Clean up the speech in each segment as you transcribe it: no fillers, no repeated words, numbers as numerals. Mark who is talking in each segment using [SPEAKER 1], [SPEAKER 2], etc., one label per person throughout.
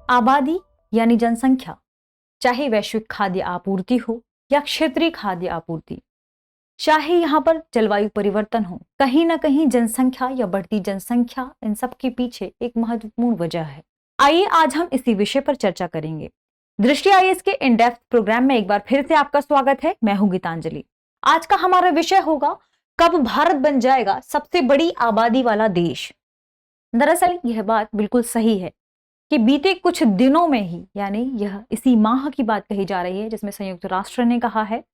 [SPEAKER 1] आबादी यानी जनसंख्या, चाहे वैश्विक खाद्य आपूर्ति हो या क्षेत्रीय खाद्य आपूर्ति, चाहे यहाँ पर जलवायु परिवर्तन हो, कहीं ना कहीं जनसंख्या या बढ़ती जनसंख्या इन सब के पीछे एक महत्वपूर्ण वजह है। आइए आज हम इसी विषय पर चर्चा करेंगे। दृष्टि आईएएस के इन डेप्थ प्रोग्राम में एक बार फिर से आपका स्वागत है। मैं हूं गीतांजलि। आज का हमारा विषय होगा, कब भारत बन जाएगा सबसे बड़ी आबादी वाला देश। दरअसल यह बात बिल्कुल सही है कि बीते कुछ दिनों में ही, यानी यह इसी माह की बात कही जा रही है, जिसमें संयुक्त राष्ट्र ने कहा है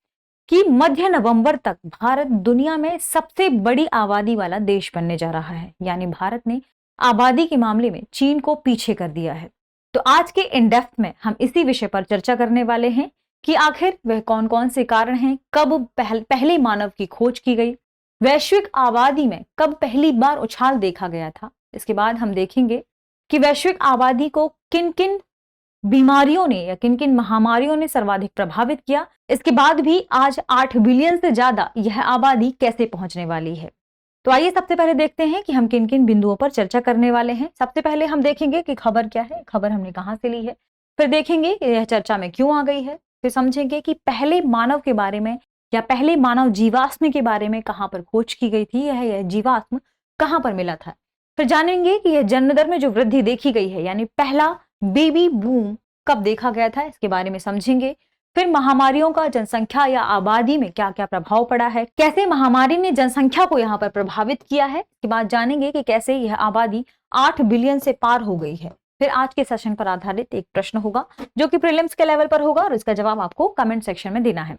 [SPEAKER 1] कि मध्य नवंबर तक भारत दुनिया में सबसे बड़ी आबादी वाला देश बनने जा रहा है। यानी भारत ने आबादी के मामले में चीन को पीछे कर दिया है। तो आज के इन डेप्थ में हम इसी विषय पर चर्चा करने वाले हैं कि आखिर वह कौन कौन से कारण हैं, कब पहले मानव की खोज की गई, वैश्विक आबादी में कब पहली बार उछाल देखा गया था। इसके बाद हम देखेंगे कि वैश्विक आबादी को किन किन बीमारियों ने या किन किन महामारियों ने सर्वाधिक प्रभावित किया। इसके बाद भी आज 8 बिलियन से ज्यादा यह आबादी कैसे पहुंचने वाली है। तो आइए सबसे पहले देखते हैं कि हम किन किन बिंदुओं पर चर्चा करने वाले हैं। सबसे पहले हम देखेंगे कि खबर क्या है, खबर हमने कहां से ली है, फिर देखेंगे कि यह चर्चा में क्यों आ गई है, फिर समझेंगे कि पहले मानव के बारे में या पहले मानव जीवाश्म के बारे में कहां पर खोज की गई थी, यह जीवाश्म कहां पर मिला था। फिर जानेंगे कि यह जन्म दर में जो वृद्धि देखी गई है, यानी पहला बेबी बूम कब देखा गया था, इसके बारे में समझेंगे। फिर महामारियों का जनसंख्या या आबादी में क्या क्या प्रभाव पड़ा है, कैसे महामारी ने जनसंख्या को यहाँ पर प्रभावित किया है। इसके बाद जानेंगे कि कैसे यह आबादी 8 बिलियन से पार हो गई है। फिर आज के सेशन पर आधारित एक प्रश्न होगा जो कि प्रीलिम्स के लेवल पर होगा और इसका जवाब आपको कमेंट सेक्शन में देना है।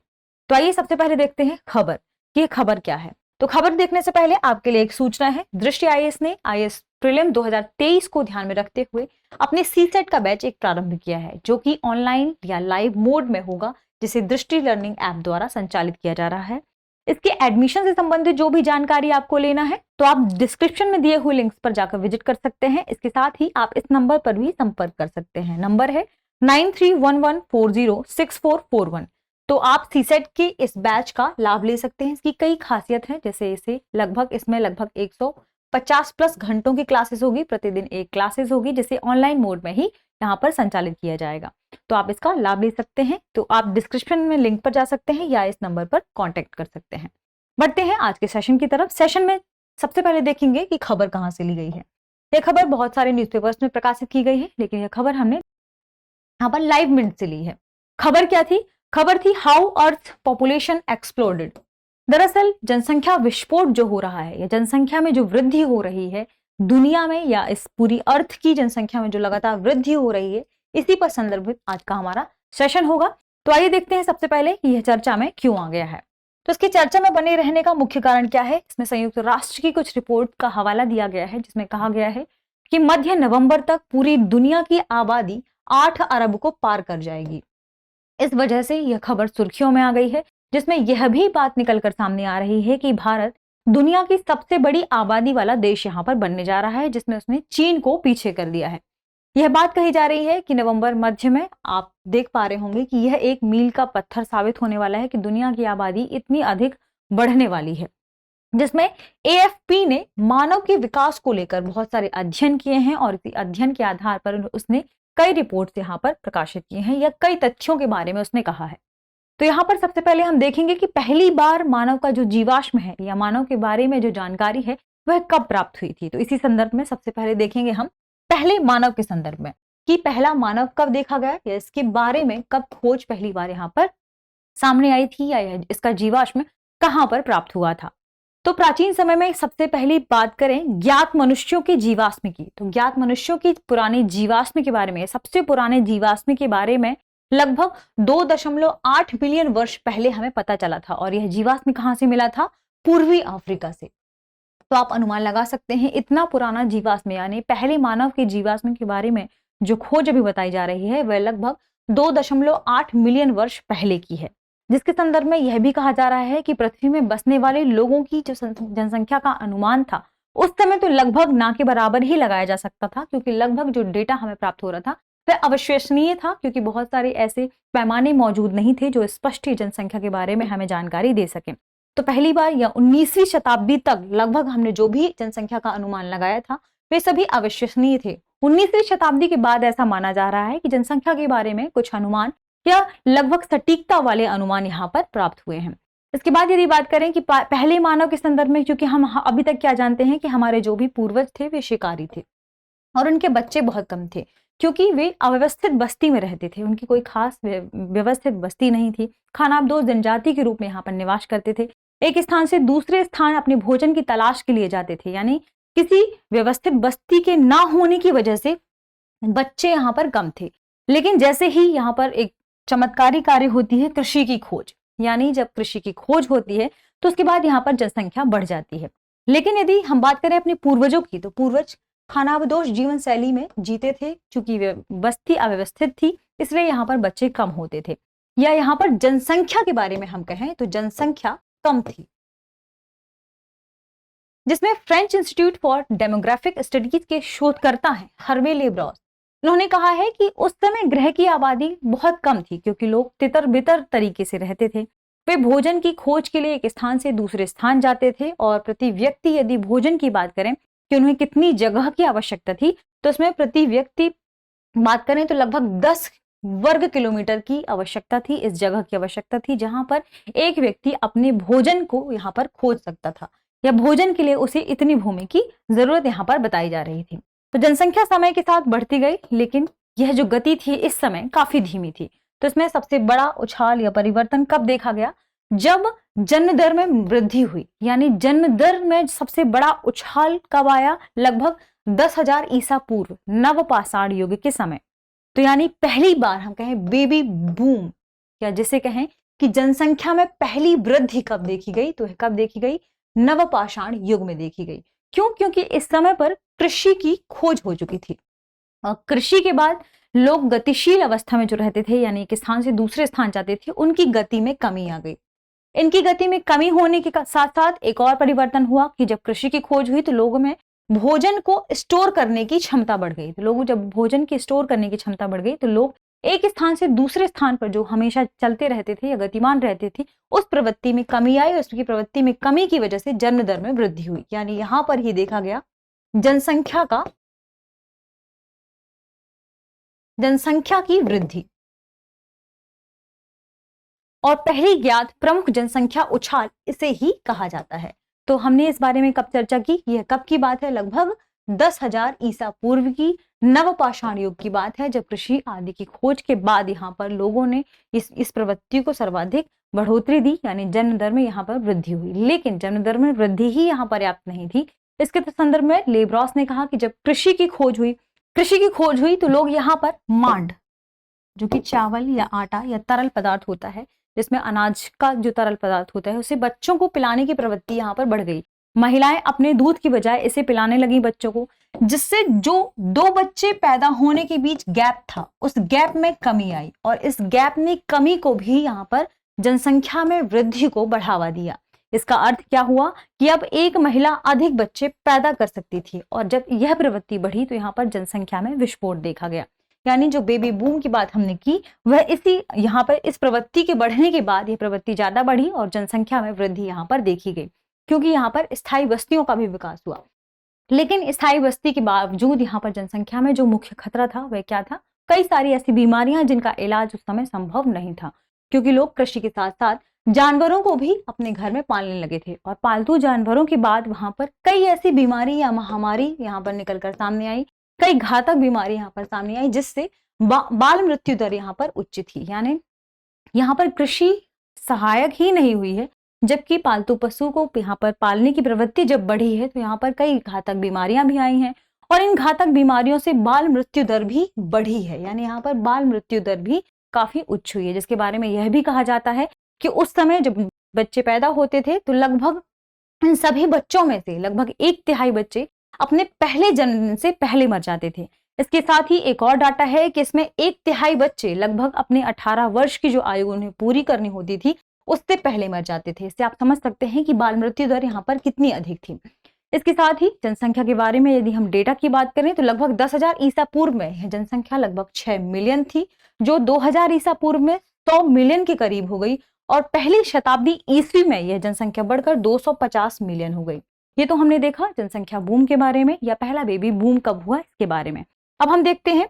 [SPEAKER 1] तो आइए सबसे पहले देखते हैं खबर कि ये खबर क्या है। तो खबर देखने से पहले आपके लिए एक सूचना है। दृष्टि आईएएस ने आईएएस प्रीलिम 2023 को ध्यान में रखते हुए अपने सीसेट का बैच एक प्रारंभ किया है, जो कि ऑनलाइन या लाइव मोड में होगा, जिसे दृष्टि लर्निंग ऐप द्वारा संचालित किया जा रहा है। इसके एडमिशन से संबंधित जो भी जानकारी आपको लेना है तो आप डिस्क्रिप्शन में दिए हुए लिंक्स पर जाकर विजिट कर सकते हैं। इसके साथ ही आप इस नंबर पर भी संपर्क कर सकते हैं। नंबर है 9311406441। तो आप सीसेट के इस बैच का लाभ ले सकते हैं। इसकी कई खासियत है, जैसे इसमें लगभग 150 प्लस घंटों की क्लासेस होगी, प्रतिदिन एक क्लासेस होगी, जिसे ऑनलाइन मोड में ही यहाँ पर संचालित किया जाएगा। तो आप इसका लाभ ले सकते हैं। तो आप डिस्क्रिप्शन में लिंक पर जा सकते हैं या इस नंबर पर कॉन्टेक्ट कर सकते हैं। बढ़ते हैं आज के सेशन की तरफ। सेशन में सबसे पहले देखेंगे कि खबर कहाँ से ली गई है। यह खबर बहुत सारे न्यूज़पेपर्स में प्रकाशित की गई है, लेकिन यह खबर हमने यहाँ पर लाइव मिनट से ली है। खबर क्या थी? खबर थी हाउ अर्थ पॉपुलेशन एक्सप्लोडेड। दरअसल जनसंख्या विस्फोट जो हो रहा है या जनसंख्या में जो वृद्धि हो रही है दुनिया में, या इस पूरी अर्थ की जनसंख्या में जो लगातार वृद्धि हो रही है, इसी पर संदर्भित आज का हमारा सेशन होगा। तो आइए देखते हैं सबसे पहले कि यह चर्चा में क्यों आ गया है। तो इसकी चर्चा में बने रहने का मुख्य कारण क्या है? इसमें संयुक्त राष्ट्र की कुछ रिपोर्ट का हवाला दिया गया है, जिसमें कहा गया है कि मध्य नवंबर तक पूरी दुनिया की आबादी 8 अरब को पार कर जाएगी। इस वजह से यह खबर सुर्खियों में आ गई है, जिसमें यह भी बात निकलकर सामने आ रही है कि भारत दुनिया की सबसे बड़ी आबादी वाला देश यहां पर बनने जा रहा है, जिसमें उसने चीन को पीछे कर दिया है। यह बात कही जा रही है कि नवंबर मध्य में आप देख पा रहे होंगे कि यह एक मील का पत्थर साबित होने वाला है कि दुनिया की आबादी इतनी अधिक बढ़ने वाली है, जिसमें एएफपी ने मानव के विकास को लेकर बहुत सारे अध्ययन किए हैं और इसी अध्ययन के आधार पर उसने कई रिपोर्ट्स यहाँ पर प्रकाशित किए हैं या कई तथ्यों के बारे में उसने कहा है। तो यहाँ पर सबसे पहले हम देखेंगे कि पहली बार मानव का जो जीवाश्म है या मानव के बारे में जो जानकारी है वह कब प्राप्त हुई थी। तो इसी संदर्भ में सबसे पहले देखेंगे हम पहले मानव के संदर्भ में कि पहला मानव कब देखा गया या इसके बारे में कब खोज पहली बार यहाँ पर सामने आई थी या इसका जीवाश्म कहाँ पर प्राप्त हुआ था। तो प्राचीन समय में सबसे पहली बात करें ज्ञात मनुष्यों के जीवाश्म की, तो ज्ञात मनुष्यों की पुराने जीवाश्म के बारे में, सबसे पुराने जीवाश्म के बारे में लगभग 2.8 बिलियन वर्ष पहले हमें पता चला था। और यह जीवाश्म कहां से मिला था? पूर्वी अफ्रीका से। तो आप अनुमान लगा सकते हैं इतना पुराना जीवाश्म, यानी पहले मानव के जीवाश्म के बारे में जो खोज अभी बताई जा रही है वह लगभग 2.8 मिलियन वर्ष पहले की है। जिसके संदर्भ में यह भी कहा जा रहा है कि पृथ्वी में बसने वाले लोगों की जो जनसंख्या का अनुमान था उस समय तो लगभग ना के बराबर ही लगाया जा सकता था, क्योंकि लगभग जो डेटा हमें प्राप्त हो रहा था वह अविश्वसनीय था, क्योंकि बहुत सारे ऐसे पैमाने मौजूद नहीं थे जो स्पष्ट जनसंख्या के बारे में हमें जानकारी दे सके। तो पहली बार या 19वीं शताब्दी तक लगभग हमने जो भी जनसंख्या का अनुमान लगाया था वे सभी अविश्वसनीय थे। 19वीं शताब्दी के बाद ऐसा माना जा रहा है कि जनसंख्या के बारे में कुछ अनुमान या लगभग सटीकता वाले अनुमान यहाँ पर प्राप्त हुए हैं। इसके बाद यदि बात करें कि पहले मानव के संदर्भ में, क्योंकि हम अभी तक क्या जानते हैं कि हमारे जो भी पूर्वज थे वे शिकारी थे और उनके बच्चे बहुत कम थे, क्योंकि वे अव्यवस्थित बस्ती में रहते थे, उनकी कोई खास व्यवस्थित बस्ती नहीं थी। खानाबदोश जनजाति के रूप में यहाँ पर निवास करते थे, एक स्थान से दूसरे स्थान अपने भोजन की तलाश के लिए जाते थे, यानी किसी व्यवस्थित बस्ती के ना होने की वजह से बच्चे यहाँ पर कम थे। लेकिन जैसे ही यहाँ पर एक चमत्कारी कार्य होती है कृषि की खोज, यानी जब कृषि की खोज होती है तो उसके बाद यहाँ पर जनसंख्या बढ़ जाती है। लेकिन यदि हम बात करें अपने पूर्वजों की, तो पूर्वज खानाबदोश जीवन शैली में जीते थे, चूंकि बस्ती अव्यवस्थित थी इसलिए यहाँ पर बच्चे कम होते थे, या यहाँ पर जनसंख्या के बारे में हम कहें तो जनसंख्या कम थी। जिसमें French institute for demographic studies के शोधकर्ता हैं हर्वे लेब्रॉस, उन्होंने कहा है कि उस समय ग्रह की आबादी बहुत कम थी, क्योंकि लोग तितर बितर तरीके से रहते थे। वे भोजन की खोज के लिए एक स्थान से दूसरे स्थान जाते थे, और प्रति व्यक्ति यदि भोजन की बात करें कि उन्हें कितनी जगह की आवश्यकता थी, तो उसमें प्रति व्यक्ति बात करें तो लगभग 10 वर्ग किलोमीटर की आवश्यकता थी, इस जगह की आवश्यकता थी जहां पर एक व्यक्ति अपने भोजन को यहाँ पर खोज सकता था, या भोजन के लिए उसे इतनी भूमि की जरूरत यहाँ पर बताई जा रही थी। तो जनसंख्या समय के साथ बढ़ती गई, लेकिन यह जो गति थी इस समय काफी धीमी थी। तो इसमें सबसे बड़ा उछाल या परिवर्तन कब देखा गया? जब जन्म दर में वृद्धि हुई, यानी जन्म दर में सबसे बड़ा उछाल कब आया? लगभग 10,000 ईसा पूर्व नवपाषाण युग के समय। तो यानी पहली बार हम कहें बेबी बूम, या जिसे कहें कि जनसंख्या में पहली वृद्धि कब देखी गई, तो कब देखी गई? नवपाषाण युग में देखी गई। क्यों? क्योंकि इस समय पर कृषि की खोज हो चुकी थी, और कृषि के बाद लोग गतिशील अवस्था में जो रहते थे, यानी एक स्थान से दूसरे स्थान जाते थे, उनकी गति में कमी आ गई। इनकी गति में कमी होने के साथ साथ एक और परिवर्तन हुआ कि जब कृषि की खोज हुई तो लोगों में भोजन को स्टोर करने की क्षमता बढ़ गई। तो लोगों जब भोजन की स्टोर करने की क्षमता बढ़ गई तो लोग एक स्थान से दूसरे स्थान पर जो हमेशा चलते रहते थे या गतिमान रहते थे, उस प्रवृत्ति में कमी आई, और उसकी प्रवृत्ति में कमी की वजह से जन्म दर में वृद्धि हुई। यानी यहां पर ही देखा गया जनसंख्या की वृद्धि। और पहली ज्ञात प्रमुख जनसंख्या उछाल इसे ही कहा जाता है। तो हमने इस बारे में कब चर्चा की? यह कब की बात है? लगभग 10,000 ईसा पूर्व की नवपाषाण युग की बात है, जब कृषि आदि की खोज के बाद यहाँ पर लोगों ने इस प्रवृत्ति को सर्वाधिक बढ़ोतरी दी, यानी जन्म दर में यहाँ पर वृद्धि हुई। लेकिन जन्म दर में वृद्धि ही यहाँ पर्याप्त नहीं थी। इसके संदर्भ में लेब्रॉस ने कहा कि जब कृषि की खोज हुई तो लोग यहाँ पर मांड, जो कि चावल या आटा या तरल पदार्थ होता है, जिसमें अनाज का जो तरल पदार्थ होता है, उसे बच्चों को पिलाने की प्रवृत्ति यहाँ पर बढ़ गई। महिलाएं अपने दूध की बजाय इसे पिलाने लगी बच्चों को, जिससे जो 2 बच्चे पैदा होने के बीच गैप था, उस गैप में कमी आई, और इस गैप ने कमी को भी यहाँ पर जनसंख्या में वृद्धि को बढ़ावा दिया। इसका अर्थ क्या हुआ कि अब एक महिला अधिक बच्चे पैदा कर सकती थी, और जब यह प्रवृत्ति बढ़ी तो यहाँ पर जनसंख्या में विस्फोट देखा गया। यानी जो बेबी बूम की बात हमने की, वह यहाँ पर इस प्रवृत्ति के बढ़ने के बाद यह प्रवृत्ति ज्यादा बढ़ी और जनसंख्या में वृद्धि यहाँ पर देखी गई, क्योंकि यहाँ पर स्थायी बस्तियों का भी विकास हुआ। लेकिन स्थायी बस्ती के बावजूद यहाँ पर जनसंख्या में जो मुख्य खतरा था वह क्या था? कई सारी ऐसी बीमारियां जिनका इलाज उस समय संभव नहीं था, क्योंकि लोग कृषि के साथ साथ जानवरों को भी अपने घर में पालने लगे थे, और पालतू जानवरों के बाद वहां पर कई ऐसी बीमारी या महामारी यहाँ पर निकलकर सामने आई, कई घातक बीमारी यहाँ पर सामने आई, जिससे बाल मृत्यु दर यहाँ पर उच्च थी। यानी यहाँ पर कृषि सहायक ही नहीं हुई है, जबकि पालतू पशु को यहाँ पर पालने की प्रवृत्ति जब बढ़ी है तो यहाँ पर कई घातक बीमारियां भी आई हैं, और इन घातक बीमारियों से बाल मृत्यु दर भी बढ़ी है। यानी यहाँ पर बाल मृत्यु दर भी काफी उच्च हुई है, जिसके बारे में यह भी कहा जाता है कि उस समय जब बच्चे पैदा होते थे तो लगभग इन सभी बच्चों में से लगभग 1/3 बच्चे अपने पहले जन्म से पहले मर जाते थे। इसके साथ ही एक और डाटा है कि इसमें 1/3 बच्चे लगभग अपने 18 वर्ष की जो आयु उन्हें पूरी करनी होती थी उससे पहले मर जाते थे। इससे आप समझ सकते हैं कि बाल मृत्यु दर यहाँ पर कितनी अधिक थी। इसके साथ ही जनसंख्या के बारे में यदि हम डेटा की बात करें तो लगभग 10,000 ईसा पूर्व में यह जनसंख्या लगभग 6 मिलियन थी, जो 2000 ईसा पूर्व में 100 मिलियन के करीब हो गई, और पहली शताब्दी ईस्वी में यह जनसंख्या बढ़कर 250 मिलियन हो गई। ये तो हमने देखा जनसंख्या बूम के बारे में या पहला बेबी बूम कब हुआ इसके बारे में। अब हम देखते हैं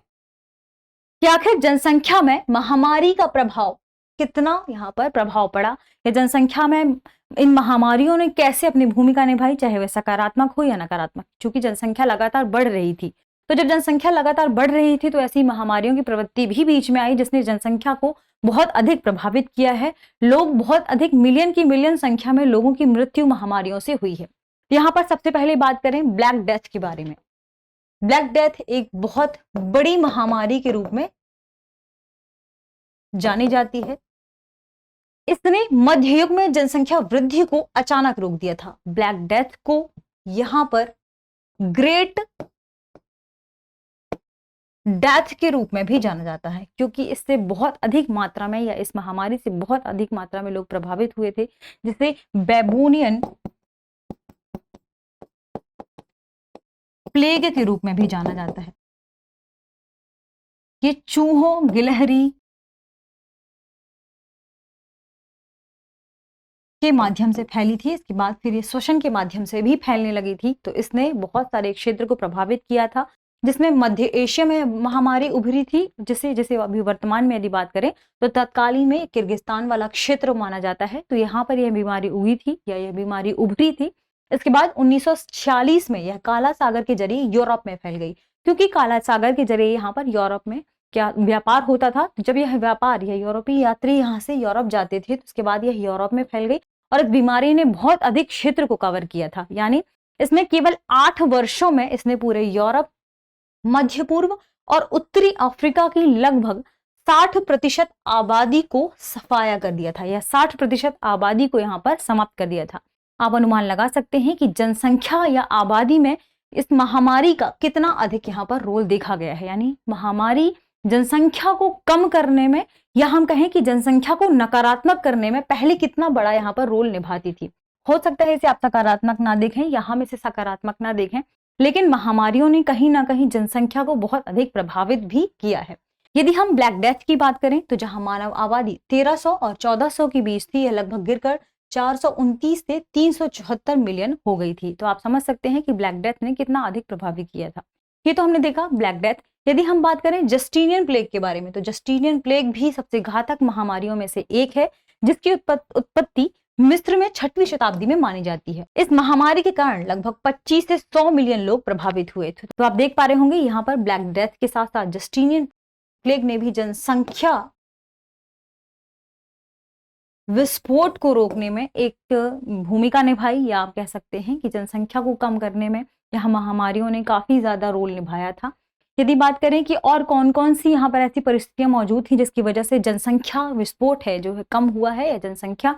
[SPEAKER 1] कि आखिर जनसंख्या में महामारी का प्रभाव कितना यहाँ पर प्रभाव पड़ा, या जनसंख्या में इन महामारियों ने कैसे अपनी भूमिका निभाई, चाहे वह सकारात्मक हो या नकारात्मक। क्योंकि जनसंख्या लगातार बढ़ रही थी, तो जब जनसंख्या लगातार बढ़ रही थी तो ऐसी महामारियों की प्रवृत्ति भी बीच में आई जिसने जनसंख्या को बहुत अधिक प्रभावित किया है। लोग बहुत अधिक मिलियन की मिलियन संख्या में लोगों की मृत्यु महामारियों से हुई है। यहाँ पर सबसे पहले बात करें ब्लैक डेथ के बारे में। ब्लैक डेथ एक बहुत बड़ी महामारी के रूप में जानी जाती है। इसने मध्य युग में जनसंख्या वृद्धि को अचानक रोक दिया था। ब्लैक डेथ को यहां पर ग्रेट डेथ के रूप में भी जाना जाता है, क्योंकि इससे बहुत अधिक मात्रा में या इस महामारी से बहुत अधिक मात्रा में लोग प्रभावित हुए थे, जिसे बेबूनियन प्लेग के रूप में भी जाना जाता है। ये चूहों, गिलहरी के माध्यम से फैली थी। इसके बाद फिर ये श्वसन के माध्यम से भी फैलने लगी थी। तो इसने बहुत सारे क्षेत्र को प्रभावित किया था, जिसमें मध्य एशिया में महामारी उभरी थी, जिसे जैसे अभी वर्तमान में यदि बात करें तो तत्कालीन में किर्गिस्तान वाला क्षेत्र माना जाता है। तो यहाँ पर यह बीमारी उगी थी या यह बीमारी उभरी थी। इसके बाद 1946 में यह काला सागर के जरिए यूरोप में फैल गई, क्योंकि काला सागर के जरिए यहाँ पर यूरोप में क्या व्यापार होता था। जब यह व्यापार या यूरोपीय यात्री यहाँ से यूरोप जाते थे तो उसके बाद यह यूरोप में फैल गई और इस बीमारी ने बहुत अधिक क्षेत्र को कवर किया था। यानी इसमें केवल 8 वर्षों में इसने पूरे यूरोप, मध्य पूर्व और उत्तरी अफ्रीका की लगभग 60% आबादी को सफाया कर दिया था, या 60% आबादी को यहाँ पर समाप्त कर दिया था। आप अनुमान लगा सकते हैं कि जनसंख्या या आबादी में इस महामारी का कितना अधिक यहाँ पर रोल देखा गया है। यानी महामारी जनसंख्या को कम करने में या हम कहें कि जनसंख्या को नकारात्मक करने में पहले कितना बड़ा यहाँ पर रोल निभाती थी। हो सकता है इसे आप सकारात्मक ना देखें या हम इसे सकारात्मक ना देखें, लेकिन महामारियों ने कहीं ना कहीं जनसंख्या को बहुत अधिक प्रभावित भी किया है। यदि हम ब्लैक डेथ की बात करें तो जहां मानव आबादी 1300 और 1400 के बीच थी, यह लगभग गिरकर 429 से 374 मिलियन हो गई थी। तो आप समझ सकते हैं कि ब्लैक डेथ ने कितना अधिक प्रभावित किया था। ये तो हमने देखा ब्लैक डेथ। यदि हम बात करें जस्टिनियन प्लेग के बारे में तो जस्टिनियन प्लेग भी सबसे घातक महामारियों में से एक है, जिसकी उत्पत्ति मिस्र में 6वीं शताब्दी में मानी जाती है। इस महामारी के कारण लगभग 25 से 100 मिलियन लोग प्रभावित हुए थे। तो आप देख पा रहे होंगे यहाँ पर ब्लैक डेथ के साथ साथ जस्टिनियन प्लेग ने भी जनसंख्या विस्फोट को रोकने में एक भूमिका निभाई, या आप कह सकते हैं कि जनसंख्या को कम करने में यह महामारियों ने काफी ज्यादा रोल निभाया था। यदि बात करें कि और कौन कौन सी यहाँ पर ऐसी परिस्थितियां मौजूद थी जिसकी वजह से जनसंख्या विस्फोट है जो है कम हुआ है, या जनसंख्या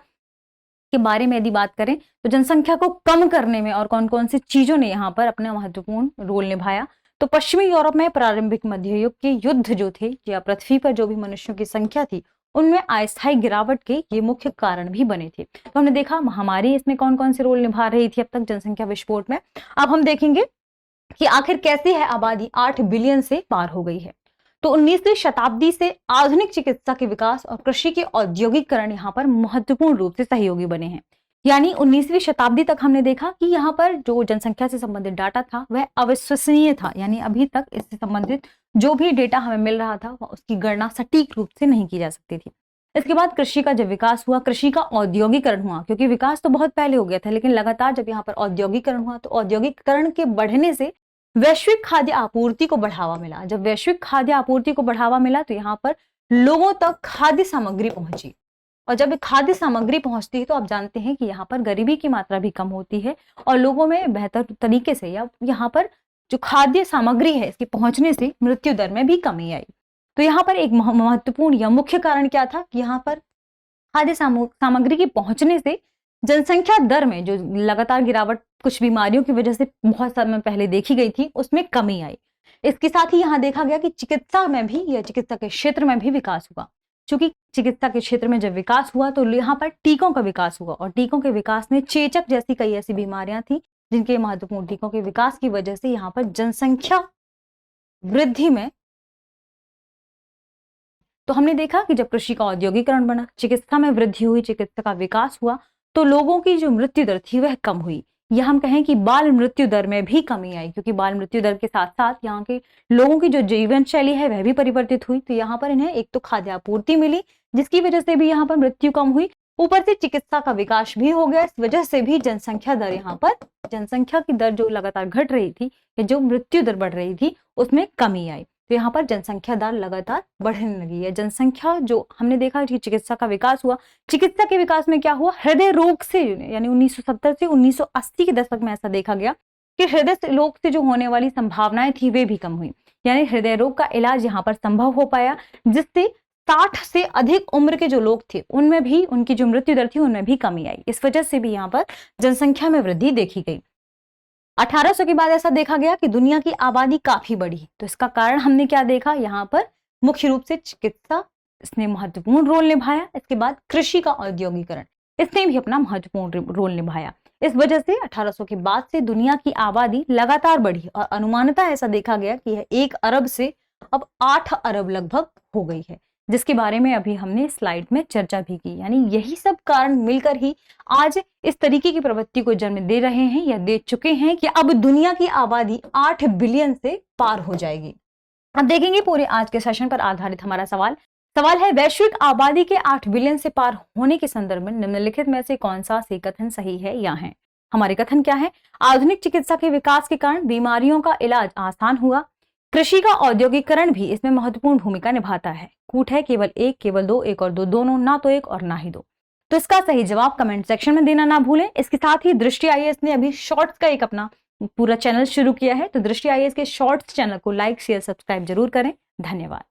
[SPEAKER 1] के बारे में यदि बात करें तो जनसंख्या को कम करने में और कौन कौन सी चीजों ने यहाँ पर अपना महत्वपूर्ण रोल निभाया। तो पश्चिमी यूरोप में प्रारंभिक मध्य युग के युद्ध जो थे या पृथ्वी पर जो भी मनुष्यों की संख्या थी उनमें अस्थायी गिरावट के ये मुख्य कारण भी बने थे। तो हमने देखा महामारी इसमें कौन कौन से रोल निभा रही थी अब तक जनसंख्या विस्फोट में। अब हम देखेंगे कि आखिर कैसी है आबादी 8 बिलियन से पार हो गई है। तो 19वीं शताब्दी से आधुनिक चिकित्सा के विकास और कृषि के औद्योगिकरण यहाँ पर महत्वपूर्ण रूप से सहयोगी बने हैं। यानी 19वीं शताब्दी तक हमने देखा कि यहाँ पर जो जनसंख्या से संबंधित डाटा था वह अविश्वसनीय था, यानी अभी तक इससे संबंधित जो भी डेटा हमें मिल रहा था उसकी गणना सटीक रूप से नहीं की जा सकती थी। इसके बाद कृषि का जब विकास हुआ, कृषि का औद्योगिकरण हुआ, क्योंकि विकास तो बहुत पहले हो गया था लेकिन लगातार जब यहाँ पर औद्योगिकरण हुआ तो औद्योगिकरण के बढ़ने से वैश्विक खाद्य आपूर्ति को बढ़ावा मिला। जब वैश्विक खाद्य आपूर्ति को बढ़ावा मिला तो यहाँ पर लोगों तक खाद्य सामग्री पहुंची, और जब खाद्य सामग्री पहुंचती है तो आप जानते हैं कि यहाँ पर गरीबी की मात्रा भी कम होती है और लोगों में बेहतर तरीके से या यहाँ पर जो खाद्य सामग्री है इसके पहुंचने से मृत्यु दर में भी कमी आई। तो यहाँ पर एक महत्वपूर्ण या मुख्य कारण क्या था कि यहाँ पर खाद्य सामग्री के पहुंचने से जनसंख्या दर में जो लगातार गिरावट कुछ बीमारियों की वजह से बहुत समय पहले देखी गई थी उसमें कमी आई। इसके साथ ही यहाँ देखा गया कि चिकित्सा में भी या चिकित्सा के क्षेत्र में भी विकास हुआ। चूंकि चिकित्सा के क्षेत्र में जब विकास हुआ तो यहाँ पर टीकों का विकास हुआ, और टीकों के विकास ने चेचक जैसी कई ऐसी बीमारियां थी जिनके महत्वपूर्ण टीकों के विकास की वजह से यहाँ पर जनसंख्या वृद्धि में। तो हमने देखा कि जब कृषि का औद्योगिकरण बना, चिकित्सा में वृद्धि हुई, चिकित्सा का विकास हुआ तो लोगों की जो मृत्यु दर थी वह कम हुई। या हम कहें कि बाल मृत्यु दर में भी कमी आई, क्योंकि बाल मृत्यु दर के साथ साथ यहाँ के लोगों की जो जीवन शैली है वह भी परिवर्तित हुई। तो यहाँ पर इन्हें एक तो खाद्य आपूर्ति मिली, जिसकी वजह से भी यहाँ पर मृत्यु कम हुई, ऊपर से चिकित्सा का विकास भी हो गया, इस वजह से भी जनसंख्या दर यहाँ पर, जनसंख्या की दर जो लगातार घट रही थी या जो मृत्यु दर बढ़ रही थी उसमें कमी आई। तो यहाँ पर जनसंख्या दर लगातार बढ़ने लगी है। जनसंख्या जो हमने देखा कि चिकित्सा का विकास हुआ, चिकित्सा के विकास में क्या हुआ, हृदय रोग से, यानी 1970 से 1980 के दशक में ऐसा देखा गया कि हृदय रोग से जो होने वाली संभावनाएं थी वे भी कम हुई, यानी हृदय रोग का इलाज यहाँ पर संभव हो पाया, जिससे 60 से अधिक उम्र के जो लोग थे उनमें भी, उनकी जो मृत्यु दर थी उनमें भी कमी आई। इस वजह से भी यहाँ पर जनसंख्या में वृद्धि देखी गई। 1800 के बाद ऐसा देखा गया कि दुनिया की आबादी काफी बढ़ी। तो इसका कारण हमने क्या देखा, यहाँ पर मुख्य रूप से चिकित्सा, इसने महत्वपूर्ण रोल निभाया। इसके बाद कृषि का औद्योगिकरण, इसने भी अपना महत्वपूर्ण रोल निभाया। इस वजह से 1800 के बाद से दुनिया की आबादी लगातार बढ़ी और अनुमानतः ऐसा देखा गया कि यह 1 अरब से अब 8 अरब लगभग हो गई है, जिसके बारे में अभी हमने स्लाइड में चर्चा भी की। यानी यही सब कारण मिलकर ही आज इस तरीके की प्रवृत्ति को जन्म दे रहे हैं या दे चुके हैं कि अब दुनिया की आबादी 8 बिलियन से पार हो जाएगी। अब देखेंगे पूरे आज के सेशन पर आधारित हमारा सवाल है, वैश्विक आबादी के 8 बिलियन से पार होने के संदर्भ में निम्नलिखित में से कौन सा से कथन सही है या है। हमारे कथन क्या है, आधुनिक चिकित्सा के विकास के कारण बीमारियों का इलाज आसान हुआ, कृषि का औद्योगिकरण भी इसमें महत्वपूर्ण भूमिका निभाता है, कूट है केवल 1, केवल 2, 1 और 2 दोनों, ना तो 1 और ना ही 2। तो इसका सही जवाब कमेंट सेक्शन में देना ना भूलें। इसके साथ ही दृष्टि आईएएस ने अभी शॉर्ट्स का एक अपना पूरा चैनल शुरू किया है, तो दृष्टि आईएएस के शॉर्ट्स चैनल को लाइक, शेयर, सब्सक्राइब जरूर करें। धन्यवाद।